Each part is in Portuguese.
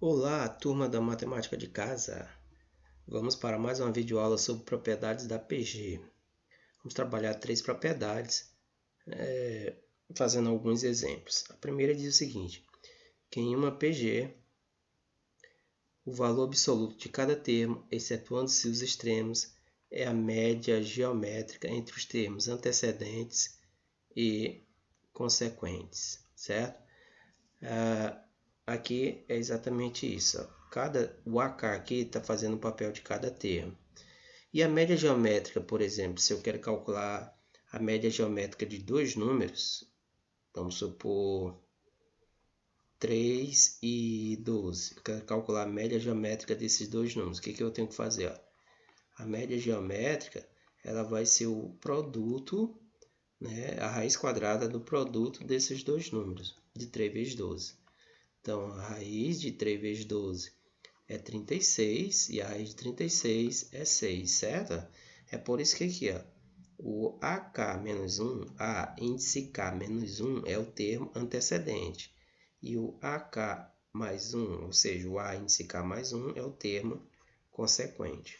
Olá, turma da Matemática de Casa! Vamos para mais uma videoaula sobre propriedades da PG. Vamos trabalhar 3 propriedades, fazendo alguns exemplos. A primeira diz o seguinte, que em uma PG, o valor absoluto de cada termo, excetuando-se os extremos, é a média geométrica entre os termos antecedentes e consequentes, certo? Aqui é exatamente isso. O AK aqui está fazendo o papel de cada termo. E a média geométrica, por exemplo, se eu quero calcular a média geométrica de dois números, vamos supor 3 e 12. Eu quero calcular a média geométrica desses dois números. O que eu tenho que fazer? A média geométrica ela vai ser o produto, né, a raiz quadrada do produto desses dois números, de 3 vezes 12. Então, a raiz de 3 vezes 12 é 36 e a raiz de 36 é 6, certo? É por isso que aqui, ó, o AK menos 1, a índice K menos 1 é o termo antecedente. E o AK mais 1, ou seja, o A índice K mais 1 é o termo consequente.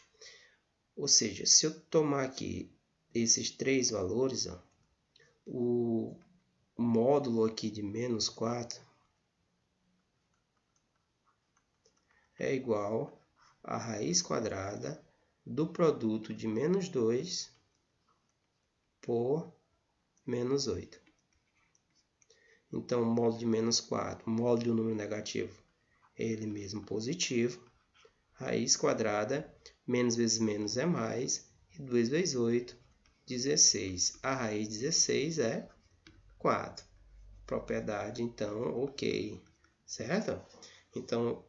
Ou seja, se eu tomar aqui esses três valores, ó, o módulo aqui de menos 4 é igual a raiz quadrada do produto de menos 2 por menos 8. Então, o módulo de menos 4, o módulo de um número negativo, é ele mesmo positivo. Raiz quadrada, menos vezes menos é mais, e 2 vezes 8, 16. A raiz de 16 é 4. Propriedade, então, ok, certo? Então,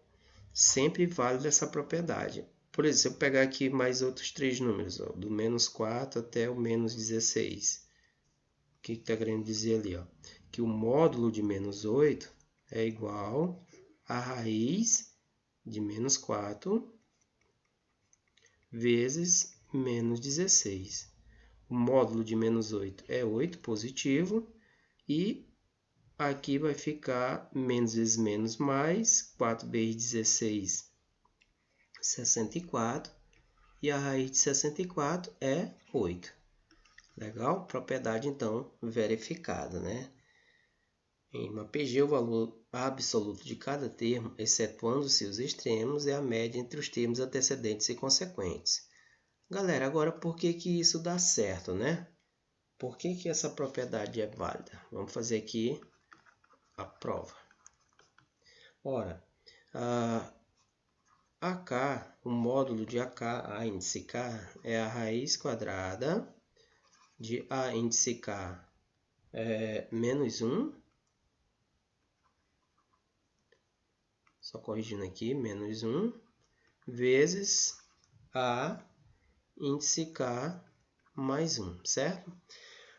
sempre válida essa propriedade. Por exemplo, se eu pegar aqui mais outros três números, ó, do menos 4 até o menos 16. O que está querendo dizer ali? Ó? Que o módulo de menos 8 é igual a raiz de menos 4 vezes menos 16. O módulo de menos 8 é 8 positivo e aqui vai ficar menos vezes menos mais, 4 vezes 16, 64. E a raiz de 64 é 8. Legal? Propriedade, então, verificada, né? Em uma PG, o valor absoluto de cada termo, excetuando-se os extremos, é a média entre os termos antecedentes e consequentes. Galera, agora por que isso dá certo, né? Por que essa propriedade é válida? Vamos fazer aqui a prova. Ora, AK, o módulo de AK, A índice K, é a raiz quadrada de A índice K menos 1. Só corrigindo aqui, menos 1, vezes A índice K mais 1, certo?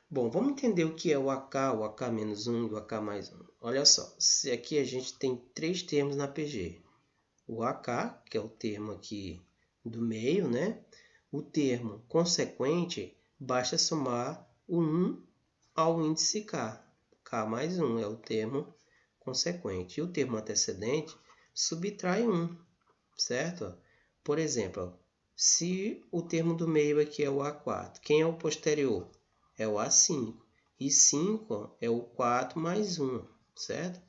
Bom, vamos entender o que é o AK menos 1 e o AK mais 1. Olha só, se aqui a gente tem três termos na PG. O AK, que é o termo aqui do meio, né? O termo consequente, basta somar o 1 ao índice K. K mais 1 é o termo consequente. E o termo antecedente subtrai 1, certo? Por exemplo, se o termo do meio aqui é o A4, quem é o posterior? É o A5. E 5 é o 4 mais 1, certo?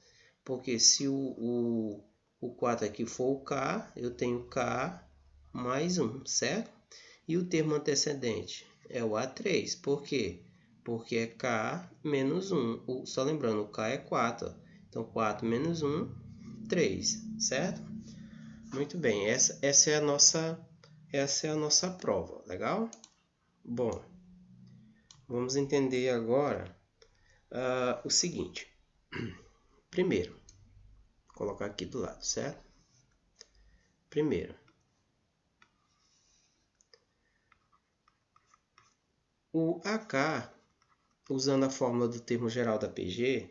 Porque se o 4 aqui for o K, eu tenho K mais 1, certo? E o termo antecedente é o A3. Por quê? Porque é K menos 1. Só lembrando, o K é 4. Então, 4 menos 1, 3, certo? Muito bem, essa é a nossa prova, legal? Bom, vamos entender agora o seguinte. Primeiro, vou colocar aqui do lado, certo? Primeiro, o AK, usando a fórmula do termo geral da PG,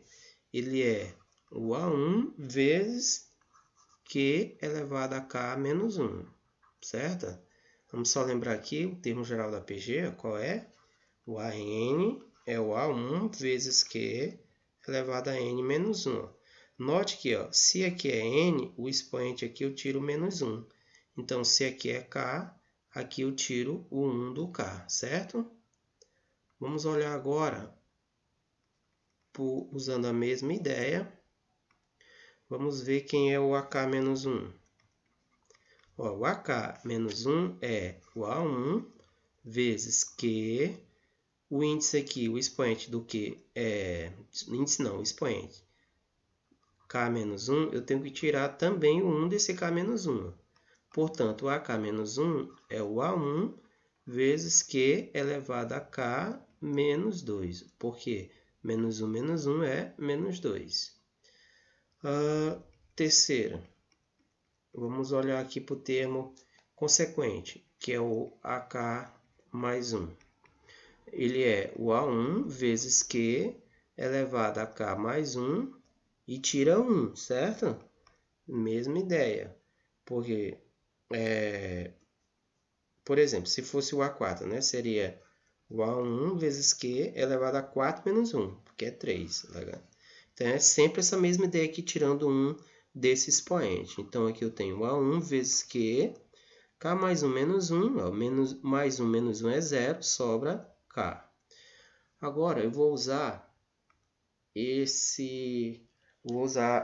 ele é o A1 vezes Q elevado a K menos 1, certo? Vamos só lembrar aqui o termo geral da PG, qual é? O AN é o A1 vezes Q elevado a N menos 1. Note que, ó, se aqui é n, o expoente aqui eu tiro menos 1. Então, se aqui é k, aqui eu tiro o 1 do k, certo? Vamos olhar agora, usando a mesma ideia. Vamos ver quem é o AK menos 1. Ó, o AK menos 1 é o A1 vezes Q. O índice aqui, o expoente do Q é... Índice não, o expoente. K menos 1, eu tenho que tirar também o 1 desse K menos 1. Portanto, o AK menos 1 é o A1 vezes Q elevado a K menos 2. Por quê? Menos 1 é menos 2. Terceira. Vamos olhar aqui para o termo consequente, que é o AK mais 1. Ele é o A1 vezes Q elevado a K mais 1 e tira 1, certo? Mesma ideia. Porque, por exemplo, se fosse o A4, né, seria o A1 vezes Q elevado a 4 menos 1, porque é 3. Legal? Então, é sempre essa mesma ideia aqui, tirando 1 desse expoente. Então, aqui eu tenho A1 vezes Q, K mais 1 menos 1, ó, mais 1 menos 1 é 0, sobra K. Agora, eu vou usar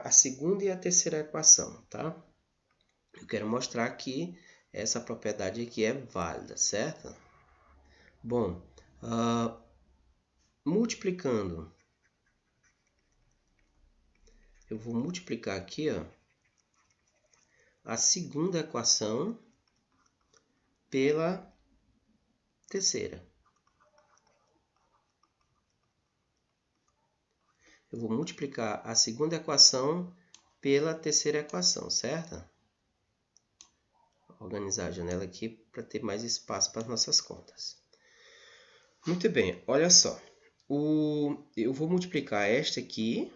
a segunda e a terceira equação, tá? Eu quero mostrar que essa propriedade aqui é válida, certo? Bom, multiplicando, eu vou multiplicar aqui, ó, a segunda equação pela terceira. Eu vou multiplicar a segunda equação pela terceira equação, certo? Vou organizar a janela aqui para ter mais espaço para as nossas contas. Muito bem, olha só. Eu vou multiplicar esta aqui,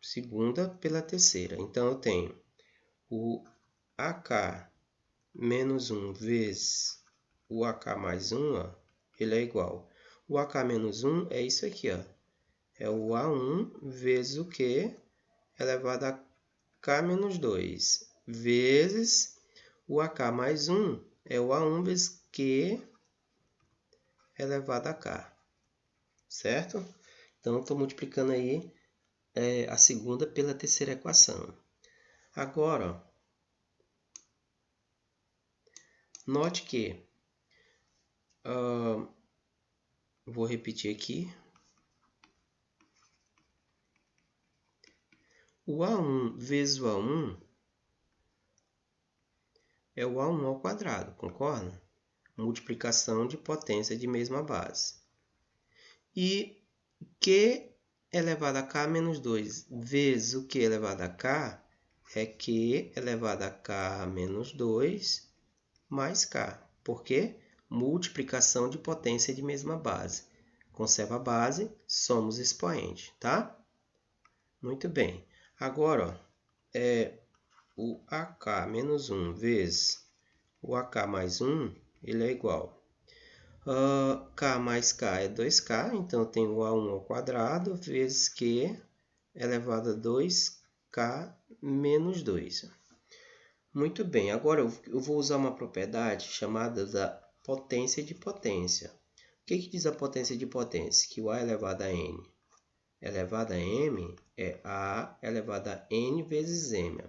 segunda, pela terceira. Então, eu tenho o AK menos 1 vezes o AK mais 1, ó, ele é igual. O AK menos 1 é isso aqui, ó. É o A1 vezes o Q elevado a K menos 2, vezes o AK mais 1 é o A1 vezes Q elevado a K, certo? Então, estou multiplicando aí a segunda pela terceira equação. Agora, ó, note que, vou repetir aqui, o A1 vezes o A1 é o A1 ao quadrado, concorda? Multiplicação de potência de mesma base. E Q elevado a K menos 2 vezes o Q elevado a K é Q elevado a K menos 2 mais K. Por quê? Multiplicação de potência de mesma base. Conserva a base, somos expoente, tá? Muito bem. Agora, ó, o AK menos 1 vezes o AK mais 1, ele é igual. K mais K é 2K, então eu tenho o A1 ao quadrado vezes Q elevado a 2K menos 2. Muito bem, agora eu vou usar uma propriedade chamada da potência de potência. O que diz a potência de potência? Que o A elevado a N elevado a M é A elevado a N vezes M.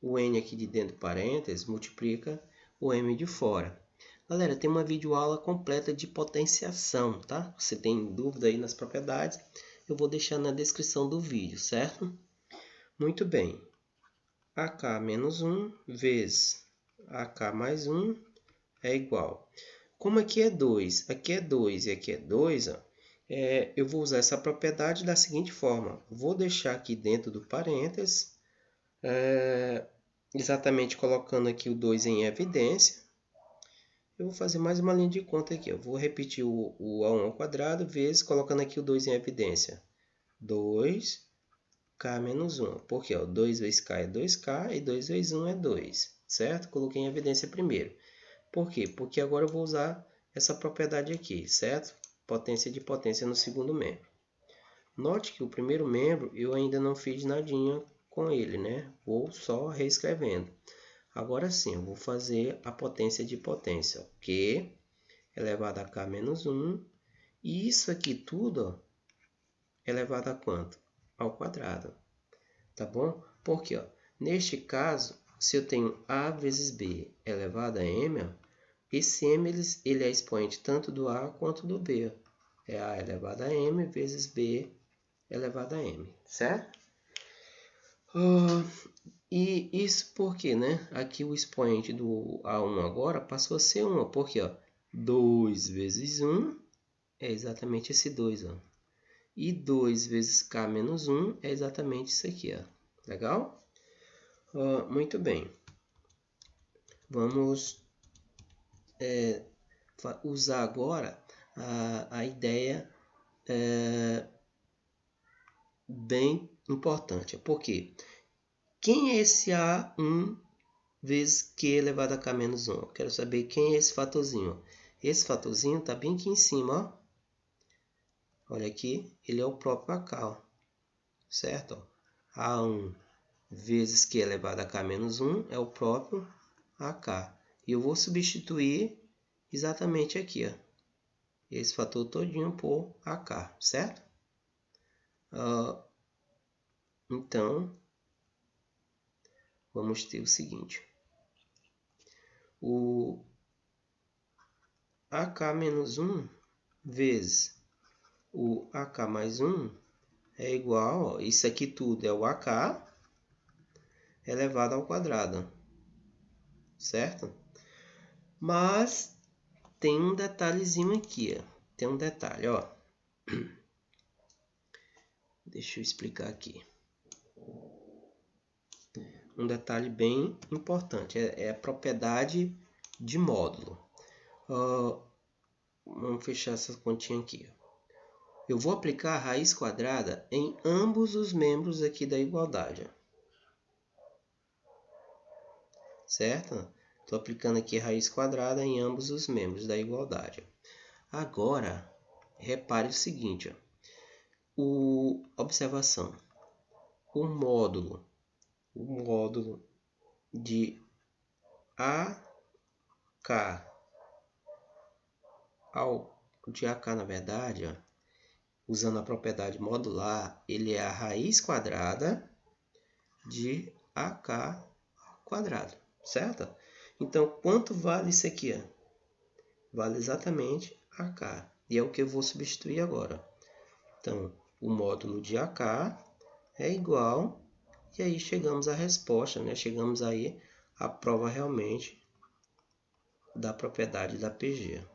O N aqui de dentro do parênteses multiplica o M de fora. Galera, tem uma videoaula completa de potenciação, tá? Você tem dúvida aí nas propriedades, eu vou deixar na descrição do vídeo, certo? Muito bem. AK menos 1 vezes AK mais 1 é igual. Como aqui é 2 e aqui é 2, ó, eu vou usar essa propriedade da seguinte forma. Vou deixar aqui dentro do parênteses, exatamente colocando aqui o 2 em evidência. Eu vou fazer mais uma linha de conta aqui. Eu vou repetir o A1 ao quadrado vezes colocando aqui o 2 em evidência. 2K menos 1. Por quê? 2 vezes K é 2K e 2 vezes 1 é 2. Certo? Coloquei em evidência primeiro. Por quê? Porque agora eu vou usar essa propriedade aqui, certo? Potência de potência no segundo membro. Note que o primeiro membro eu ainda não fiz nadinha com ele, né? Vou só reescrevendo. Agora sim, eu vou fazer a potência de potência. Q elevado a K menos 1. E isso aqui tudo, ó, elevado a quanto? Ao quadrado. Tá bom? Porque, ó, neste caso, se eu tenho A vezes B elevado a M, ó, esse M ele é expoente tanto do A quanto do B. É A elevado a M vezes B elevado a M, certo? E isso porque, né? Aqui o expoente do A1 agora passou a ser 1, porque, ó, 2 vezes 1 é exatamente esse 2, ó. E 2 vezes K menos 1 é exatamente isso aqui, ó. Legal? Muito bem. Vamos usar agora a ideia bem importante. Por quê? Quem é esse A1 vezes Q elevado a K menos 1? Eu quero saber quem é esse fatorzinho. Esse fatorzinho está bem aqui em cima, ó. Olha aqui, ele é o próprio AK, ó. Certo? A1 vezes Q elevado a K menos 1 é o próprio AK. E eu vou substituir exatamente aqui, ó, esse fator todinho por AK, certo? Então, vamos ter o seguinte. O AK menos 1 vezes o AK mais 1 é igual, ó, isso aqui tudo é o AK elevado ao quadrado, certo? Mas tem um detalhezinho aqui, ó. Tem um detalhe, ó. Deixa eu explicar aqui. Um detalhe bem importante é a propriedade de módulo. Vamos fechar essa continha aqui. Eu vou aplicar a raiz quadrada em ambos os membros aqui da igualdade. Certo? Estou aplicando aqui a raiz quadrada em ambos os membros da igualdade. Agora, repare o seguinte. Observação. O módulo de AK de AK, na verdade, ó, usando a propriedade modular, ele é a raiz quadrada de AK ao quadrado, certo? Então, quanto vale isso aqui? Ó? Vale exatamente AK. E é o que eu vou substituir agora. Então, o módulo de AK é igual, e aí chegamos à resposta, né? Chegamos aí à prova realmente da propriedade da PG.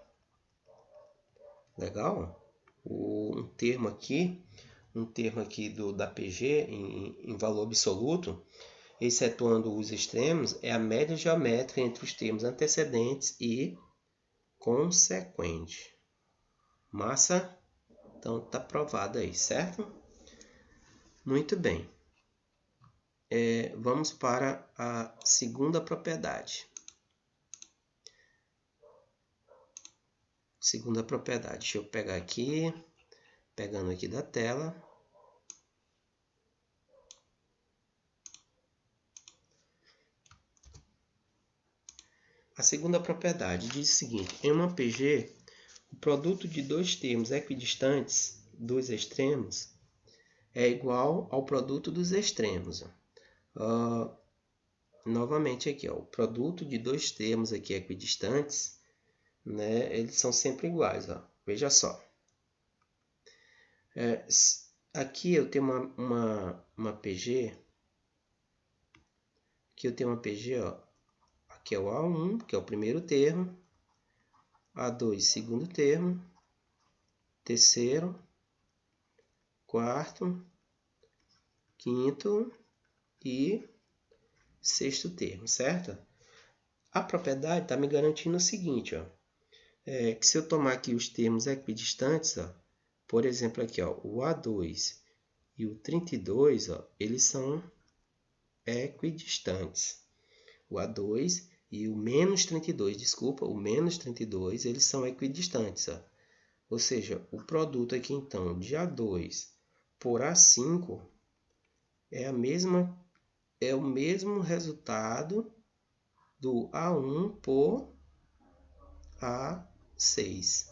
Legal? Um termo aqui da PG em valor absoluto, excetuando os extremos, é a média geométrica entre os termos antecedentes e consequente. Massa? Então está provado aí, certo? Muito bem. Vamos para a segunda propriedade. Segunda propriedade. Deixa eu pegar aqui, pegando aqui da tela. A segunda propriedade diz o seguinte: em uma PG, o produto de dois termos equidistantes dos extremos é igual ao produto dos extremos. Novamente aqui, ó, o produto de dois termos aqui equidistantes, né, eles são sempre iguais. Ó. Veja só. Aqui eu tenho uma PG. Aqui eu tenho uma PG, ó. Aqui é o A1, que é o primeiro termo. A2, segundo termo. Terceiro. Quarto. Quinto e sexto termo, certo? A propriedade está me garantindo o seguinte, ó. Que se eu tomar aqui os termos equidistantes, ó, por exemplo, aqui, ó, o A2 e o 32, ó, eles são equidistantes. O A2 e o menos 32, desculpa, o menos 32, eles são equidistantes. Ó. Ou seja, o produto aqui, então, de A2 por A5 é a mesma é o mesmo resultado do A1 por A6.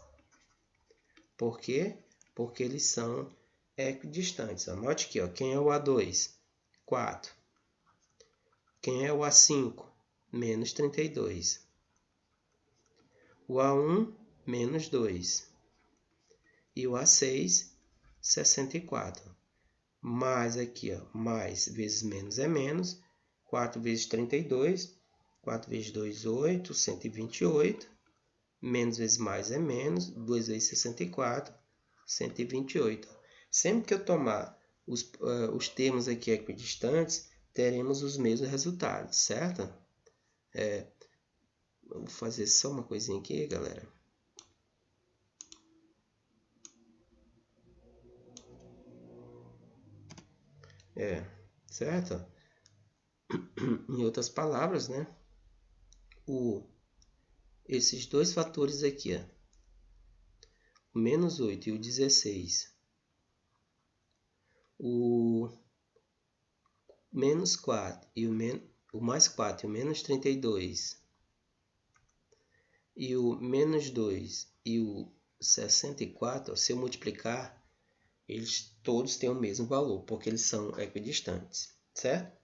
Por quê? Porque eles são equidistantes. Anote aqui, ó, quem é o A2? 4. Quem é o A5? Menos 32. O A1, menos 2. E o A6, 64. Mais aqui, ó, mais vezes menos é menos. 4 vezes 32. 4 vezes 2, 8. 128. Menos vezes mais é menos. 2 vezes 64. 128. Sempre que eu tomar os termos aqui equidistantes, teremos os mesmos resultados, certo? Vou fazer só uma coisinha aqui, galera. Certo? Em outras palavras, né? Esses dois fatores aqui, ó, o menos 8 e o 16, o menos 4 e o mais 4 e o menos 32, e o menos 2 e o 64, se eu multiplicar, eles todos têm o mesmo valor, porque eles são equidistantes, certo?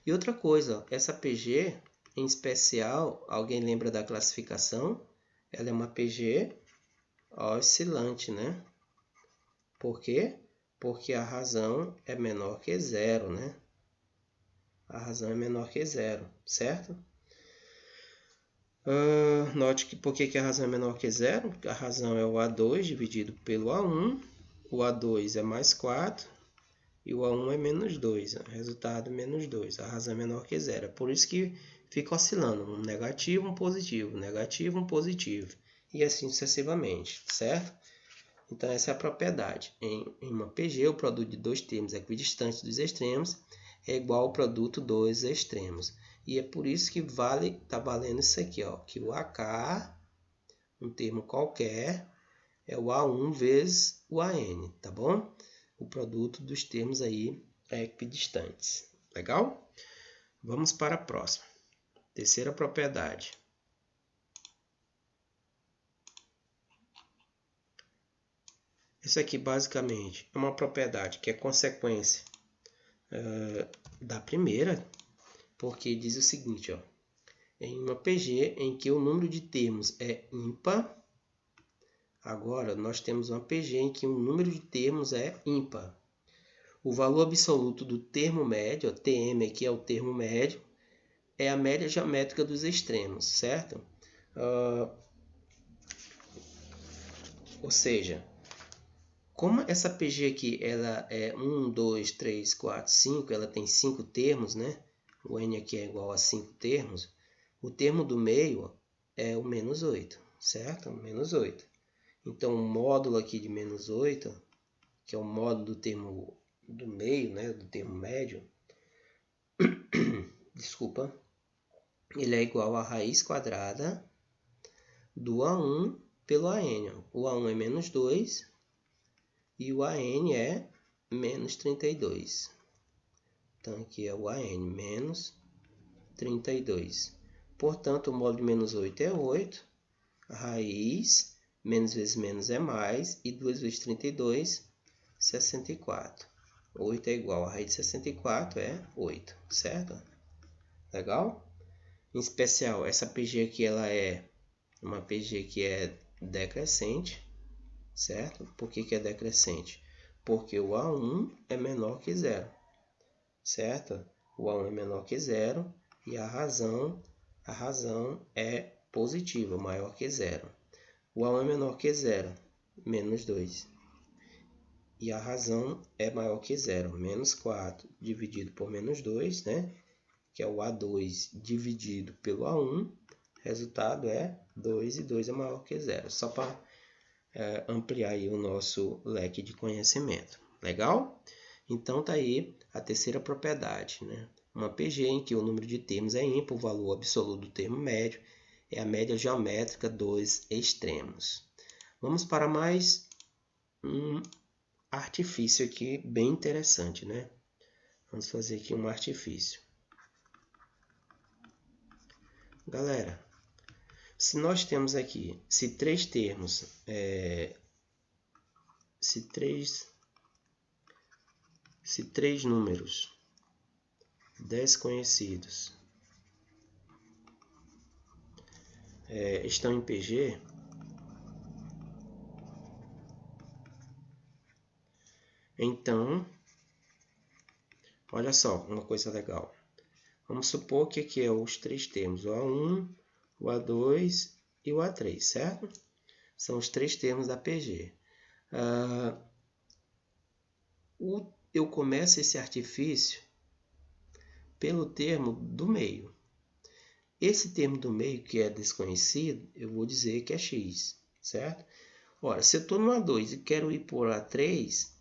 E outra coisa, essa PG, em especial, alguém lembra da classificação? Ela é uma PG oscilante, né? Por quê? Porque a razão é menor que zero, né? A razão é menor que zero, certo? Note que por que a razão é menor que zero? A razão é o A2 dividido pelo A1. O A2 é mais 4 e o A1 é menos 2. O resultado é menos 2. A razão é menor que zero. É por isso que fica oscilando. Um negativo, um positivo. Negativo, um positivo. E assim sucessivamente, certo? Então, essa é a propriedade. Em uma PG, o produto de dois termos equidistantes dos extremos é igual ao produto dos extremos. E é por isso que está valendo isso aqui, ó, que o AK, um termo qualquer, é o A1 vezes o AN, tá bom? O produto dos termos aí equidistantes. Legal? Vamos para a próxima. Terceira propriedade. Isso aqui basicamente é uma propriedade que é consequência da primeira, porque diz o seguinte, ó, em uma PG em que o número de termos é ímpar, agora nós temos uma PG em que o número de termos é ímpar. O valor absoluto do termo médio, ó, TM aqui é o termo médio, é a média geométrica dos extremos, certo? Ou seja, como essa PG aqui ela é 1, 2, 3, 4, 5, ela tem 5 termos, né? O N aqui é igual a 5 termos. O termo do meio é o menos 8, certo? Menos 8. Então, o módulo aqui de menos 8, que é o módulo do termo do meio, né? Do termo médio, desculpa, ele é igual a raiz quadrada do A1 pelo AN. O A1 é menos 2 e o AN é menos 32. Então, aqui é o AN menos 32. Portanto, o módulo de menos 8 é 8. A raiz, menos vezes menos é mais. E 2 vezes 32, 64. 8 é igual a raiz de 64, é 8, certo? Legal? Em especial, essa PG aqui ela é uma PG que é decrescente, certo? Por que é decrescente? Porque o A1 é menor que zero, certo? O A1 é menor que zero e a razão é positiva, maior que zero. O A1 é menor que zero, menos 2. E a razão é maior que zero, menos 4 dividido por menos 2, né? Que é o A2 dividido pelo A1. Resultado é 2 e 2 é maior que zero. Só para ampliar aí o nosso leque de conhecimento. Legal? Então tá aí a terceira propriedade, né? Uma PG em que o número de termos é ímpar, o valor absoluto do termo médio é a média geométrica dos extremos. Vamos para mais um artifício aqui bem interessante, né? Vamos fazer aqui um artifício. Galera, se nós temos aqui, se três termos, se três números desconhecidos estão em PG, então, olha só, uma coisa legal. Vamos supor que aqui é os três termos, o A1, o A2 e o A3, certo? São os três termos da PG. Eu começo esse artifício pelo termo do meio. Esse termo do meio, que é desconhecido, eu vou dizer que é x, certo? Ora, se eu estou no A2 e quero ir por A3,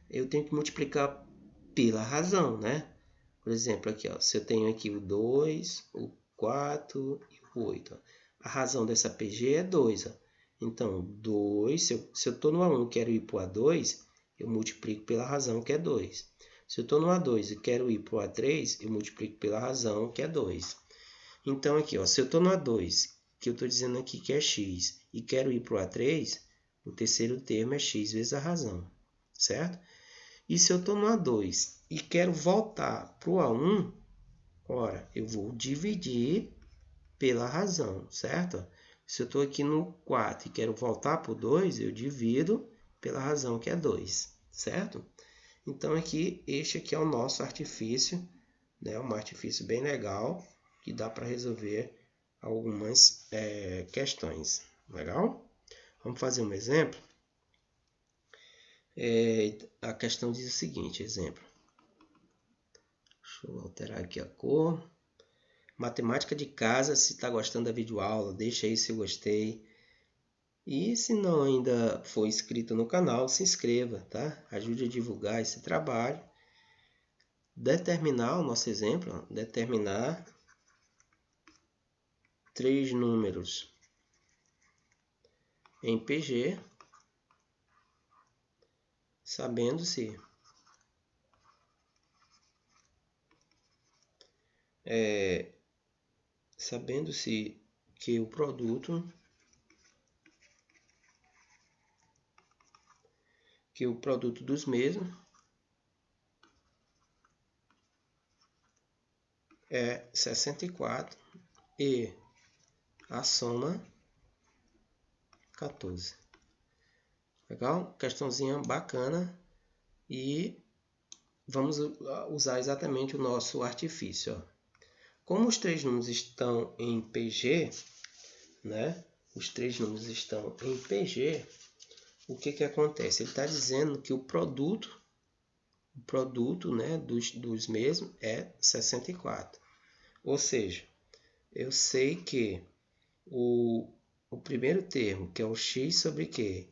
eu tenho que multiplicar pela razão, né? Por exemplo, aqui, ó, se eu tenho aqui o 2, o 4 e o 8. Ó. A razão dessa PG é 2. Ó. Então, 2, se eu estou no A1 e quero ir para o A2, eu multiplico pela razão, que é 2. Se eu estou no A2 e quero ir para o A3, eu multiplico pela razão, que é 2. Então, aqui, ó, se eu estou no A2, que eu estou dizendo aqui que é x, e quero ir para o A3, o terceiro termo é x vezes a razão, certo? E se eu estou no A2 e quero voltar para o A1, ora, eu vou dividir pela razão, certo? Se eu estou aqui no 4 e quero voltar para o 2, eu divido pela razão, que é 2, certo? Então, este aqui é o nosso artifício, né? Um artifício bem legal, que dá para resolver algumas questões. Legal? Vamos fazer um exemplo? A questão diz o seguinte, exemplo. Deixa eu alterar aqui a cor. Matemática de casa, se está gostando da videoaula, deixa aí seu gostei. E se não ainda for inscrito no canal, se inscreva, tá? Ajude a divulgar esse trabalho. Determinar o nosso exemplo, determinar três números em PG, sabendo-se que o produto dos mesmos é 64 e a soma 14. Legal? Questãozinha bacana. E vamos usar exatamente o nosso artifício. Ó. Como os três números estão em PG, né? Os três números estão em PG, o que acontece? Ele está dizendo que o produto né, dos mesmos é 64. Ou seja, eu sei que o primeiro termo, que é o x sobre q,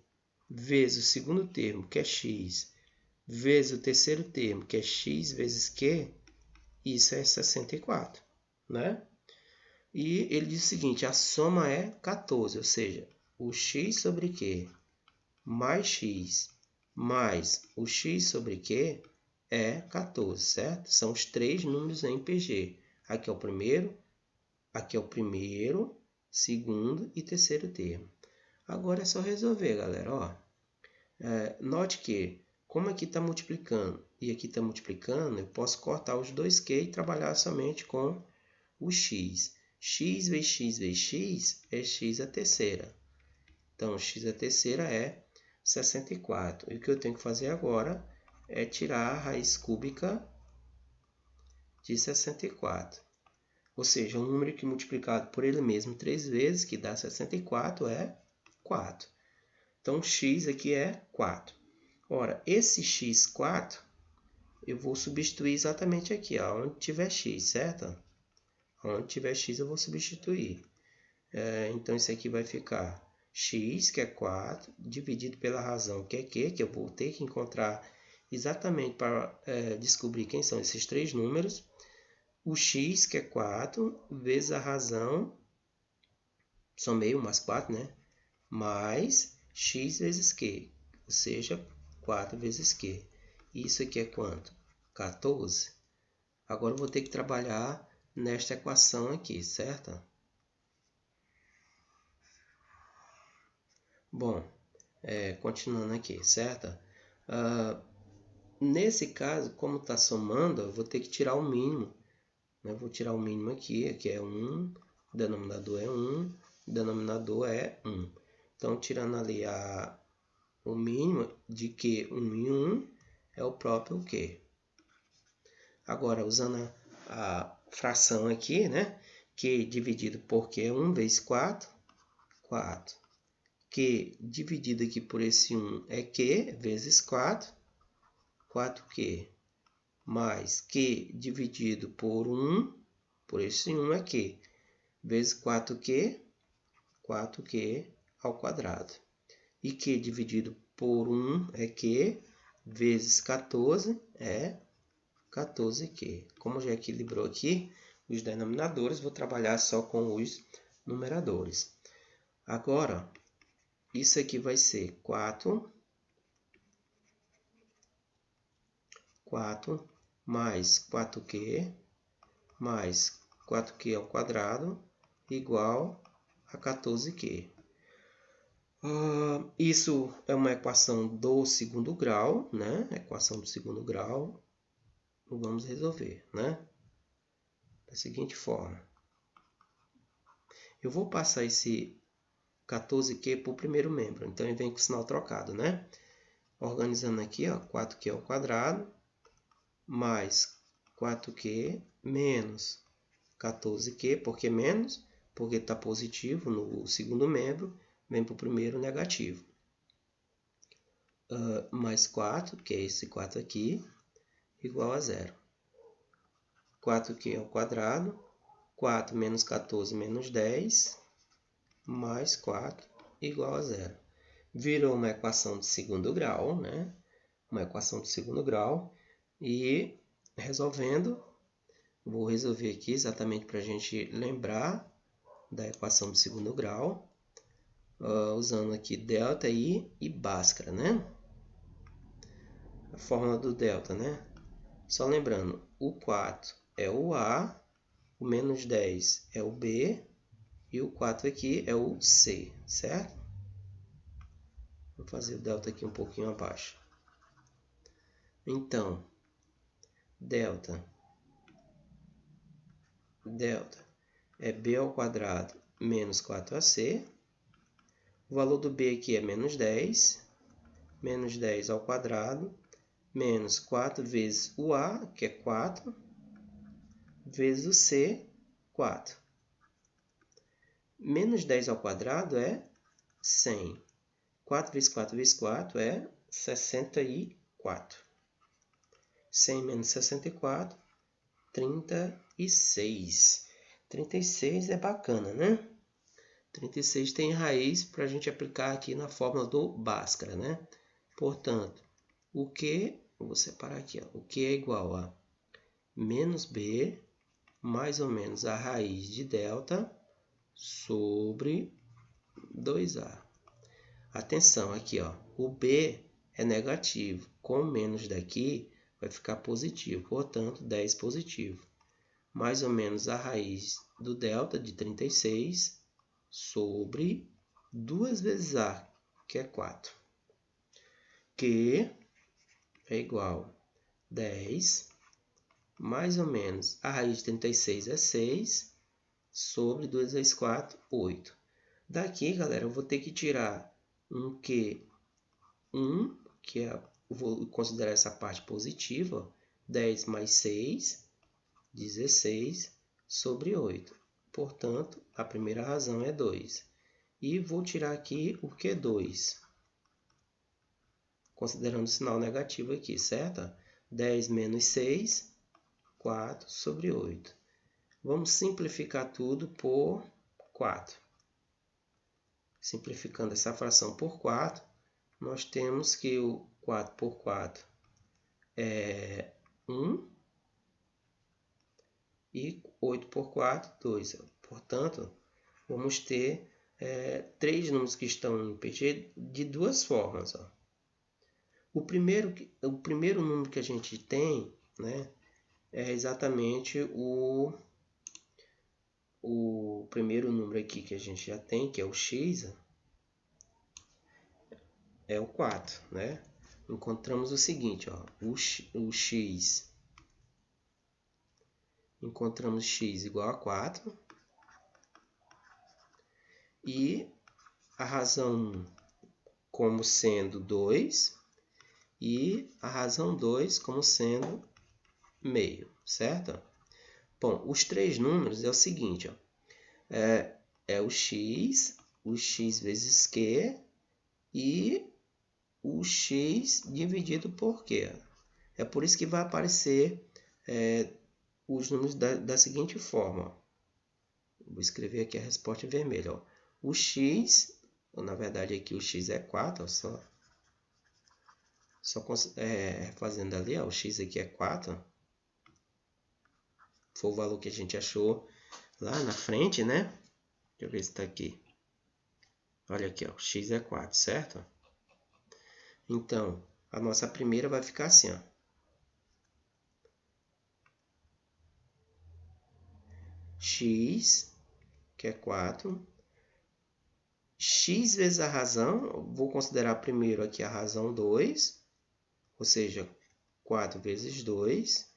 vezes o segundo termo, que é x, vezes o terceiro termo, que é x vezes q, isso é 64, né? E ele diz o seguinte, a soma é 14, ou seja, o x sobre q mais x mais o x sobre q é 14, certo? São os três números em PG. Aqui é o primeiro, segundo e terceiro termo. Agora é só resolver, galera. Ó, note que, como aqui está multiplicando e aqui está multiplicando, eu posso cortar os dois q e trabalhar somente com o x. X vezes x vezes x é x à terceira. Então, x à terceira é 64. E o que eu tenho que fazer agora é tirar a raiz cúbica de 64. Ou seja, um número que multiplicado por ele mesmo 3 vezes, que dá 64, é 4. Então, x aqui é 4. Ora, esse x4, eu vou substituir exatamente aqui, ó, onde tiver x, certo? Onde tiver x, eu vou substituir. Então, isso aqui vai ficar x, que é 4, dividido pela razão, que é q, que eu vou ter que encontrar exatamente para descobrir quem são esses três números. O x, que é 4, vezes a razão, somei 1 mais 4, né? Mais x vezes q, ou seja, 4 vezes q. Isso aqui é quanto? 14. Agora eu vou ter que trabalhar nesta equação aqui, certo? Bom, continuando aqui, certo? Nesse caso, como está somando, eu vou ter que tirar o mínimo. Né? Vou tirar o mínimo aqui é 1, o denominador é 1, o denominador é 1. Então, tirando ali o mínimo de Q, 1 e 1, é o próprio Q. Agora, usando a fração aqui, né? Q dividido por Q é 1 vezes 4, 4. Q dividido aqui por esse 1 é Q vezes 4, 4Q. Mais Q dividido por 1, por esse 1 é Q, vezes 4Q, 4Q ao quadrado. E Q dividido por 1 é Q, vezes 14 é 14Q. Como já equilibrou aqui os denominadores, vou trabalhar só com os numeradores. Agora, isso aqui vai ser 4 mais 4Q mais 4Q ao quadrado igual a 14Q. Isso é uma equação do segundo grau, né? Equação do segundo grau. Vamos resolver, né? Da seguinte forma. Eu vou passar esse 14Q para o primeiro membro. Então, ele vem com o sinal trocado, né? Organizando aqui, ó, 4Q ao quadrado mais 4Q menos 14Q, porque menos, porque está positivo no segundo membro, vem para o primeiro negativo. Mais 4, que é esse 4 aqui, igual a 0. 4Q ao quadrado, 4 menos 14 menos 10, mais 4 igual a 0. Virou uma equação de segundo grau, né? Uma equação de segundo grau. E resolvendo, vou resolver aqui exatamente para a gente lembrar da equação de segundo grau, usando aqui ΔI e Bhaskara, né? A fórmula do delta, né? Só lembrando, o 4 é o A, o menos 10 é o B e o 4 aqui é o C, certo? Vou fazer o delta aqui um pouquinho abaixo. Então, delta é B ao quadrado menos 4AC. O valor do B aqui é menos 10 ao quadrado, menos 4 vezes o A, que é 4, vezes o C, 4. Menos 10 ao quadrado é 100. 4 vezes 4 vezes 4 é 64. 100 menos 64, 36. 36 é bacana, né? 36 tem raiz para a gente aplicar aqui na fórmula do Bhaskara, né? Portanto, o Q, vou separar aqui, ó, o Q é igual a menos B, mais ou menos a raiz de delta, sobre 2A. Atenção aqui, ó, o B é negativo, com menos daqui vai ficar positivo, portanto, 10 positivo. Mais ou menos a raiz do delta de 36 sobre 2 vezes A, que é 4. Que é igual a 10, mais ou menos a raiz de 36 é 6, sobre 2 vezes 4, 8. Daqui, galera, eu vou ter que tirar um Q1, que é, vou considerar essa parte positiva, 10 mais 6, 16, sobre 8. Portanto, a primeira razão é 2. E vou tirar aqui o Q2, considerando o sinal negativo aqui, certo? 10 menos 6, 4 sobre 8. Vamos simplificar tudo por 4. Simplificando essa fração por 4, nós temos que o 4 por 4 é 1 e 8 por 4, 2. Portanto, vamos ter 3 números que estão em PG de duas formas. Ó. O primeiro número que a gente tem, né, é exatamente o primeiro número aqui que a gente já tem, que é o x. é o 4, né? Encontramos o seguinte, ó, o x. Encontramos x igual a 4. E a razão 1 como sendo 2. E a razão 2 como sendo meio, certo? Bom, os três números é o seguinte, ó, é o x vezes q e o x dividido por q. É por isso que vai aparecer os números da seguinte forma. Vou escrever aqui a resposta em vermelho. Ó. O x, na verdade aqui o x é 4, ó, fazendo ali, ó, o x aqui é 4. Foi o valor que a gente achou lá na frente, né? Deixa eu ver se está aqui. Olha aqui, ó, x é 4, certo? Então, a nossa primeira vai ficar assim, ó. X, que é 4. X vezes a razão, vou considerar primeiro aqui a razão 2, ou seja, 4 vezes 2.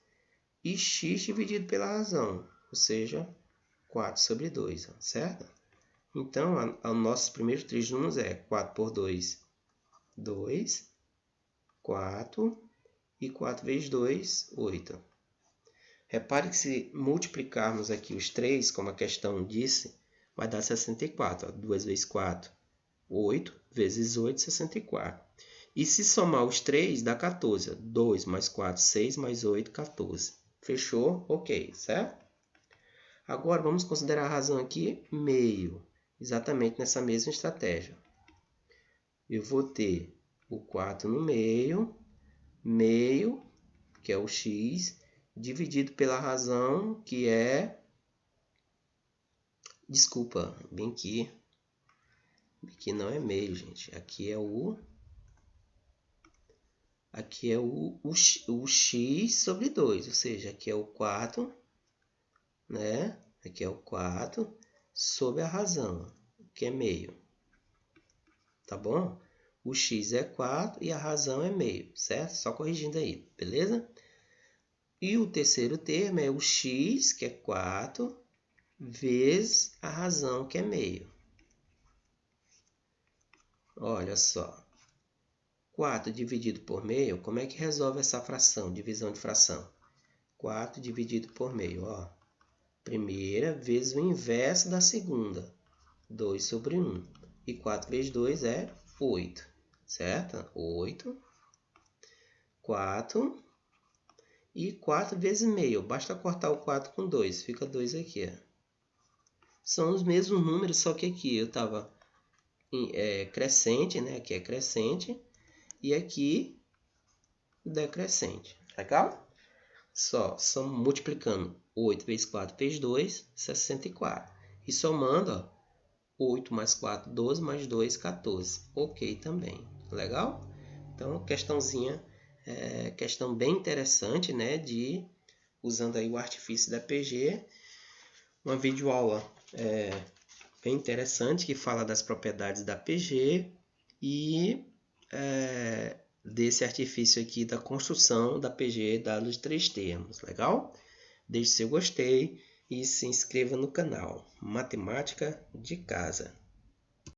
E x dividido pela razão, ou seja, 4 sobre 2, certo? Então, os nossos primeiros três números é 4 por 2, 2, 4, e 4 vezes 2, 8. Repare que se multiplicarmos aqui os 3, como a questão disse, vai dar 64. Ó. 2 vezes 4, 8, vezes 8, 64. E se somar os 3, dá 14. 2 mais 4, 6, mais 8, 14. Fechou? Ok, certo? Agora, vamos considerar a razão aqui meio. Exatamente nessa mesma estratégia. Eu vou ter o 4 no meio, que é o x, dividido pela razão, que é... Desculpa, bem aqui. Aqui não é meio, gente. Aqui é o x sobre 2, ou seja, aqui é o 4, né? Aqui é o 4 sobre a razão, que é meio. Tá bom? O x é 4 e a razão é meio, certo? Só corrigindo aí, beleza? E o terceiro termo é o x, que é 4, vezes a razão, que é meio. Olha só. 4 dividido por meio, como é que resolve essa fração, divisão de fração? 4 dividido por meio, ó. Primeira vezes o inverso da segunda, 2 sobre 1. E 4 vezes 2 é 8, certo? 8, 4 e 4 vezes meio. Basta cortar o 4 com 2, fica 2 aqui. Ó. São os mesmos números, só que aqui eu estava crescente, né? Aqui é crescente. E aqui, decrescente. Legal? Só multiplicando 8 vezes 4 vezes 2, 64. E somando, ó, 8 mais 4, 12, mais 2, 14. Ok também. Legal? Então, questãozinha, questão bem interessante, né? Usando aí o artifício da PG. Uma videoaula bem interessante que fala das propriedades da PG e desse artifício aqui da construção da PG dado os três termos, legal? Deixe seu gostei e se inscreva no canal Matemática de Casa.